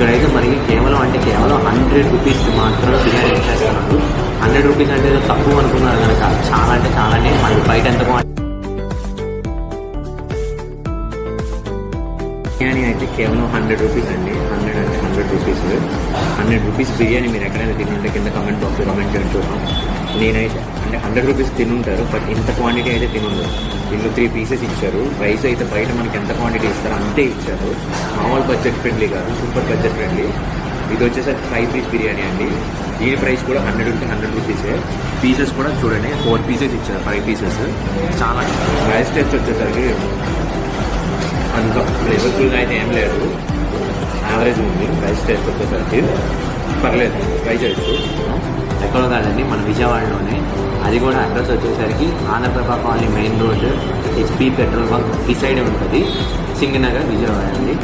ఇక్కడైతే మరి కేవలం 100 రూపీస్కి మాత్రం బిర్యానీ ఇచ్చేస్తున్నారు. 100 రూపీస్ అంటే తక్కువ అనుకున్నారు కనుక చాలా అంటే చాలానే మనకి బయట ఎంత బిర్యానీ అయితే కేవలం 100 రూపీస్ అండి. 100 రూపీస్ 100 రూపీస్ బిర్యానీ మీరు ఎక్కడైనా తినుంటే కింద కమెంట్ బాక్స్లో కమెంట్ చేయండి చూద్దాం. నేనైతే అంటే 100 రూపీస్ తినుంటారు, బట్ ఇంత క్వాంటిటీ అయితే తినుండరు. వీళ్ళు 3 పీసెస్ ఇచ్చారు. రైస్ అయితే బయట మనకి ఎంత క్వాంటిటీ ఇస్తారో అంతే ఇచ్చారు. మామూలు బడ్జెట్ ఫ్రెండ్లీ కాదు, సూపర్ బడ్జెట్ ఫ్రెండ్లీ. ఇది వచ్చేసరికి 5 పీస్ బిర్యానీ అండి. దీని ప్రైస్ కూడా 100 రూపీసే. పీసెస్ కూడా చూడండి 4 పీసెస్ ఇచ్చారు, 5 పీసెస్. చాలా రైస్ టేస్ట్ వచ్చేసరికి అంత ఫ్లేవర్ఫుల్గా అయితే ఏం లేదు, యావరేజ్ ఉంది. రైస్ టేస్ట్ వచ్చేసరికి పర్లేదు, ట్రై చేయొచ్చు. ఎక్కడో కాదండి, మన విజయవాడలోనే. అది కూడా అడ్రస్ వచ్చేసరికి Andhraprabha colony main road HP petrol bunk ఈ సైడే ఉంటుంది, సింగనగర్, విజయవాడ అండి.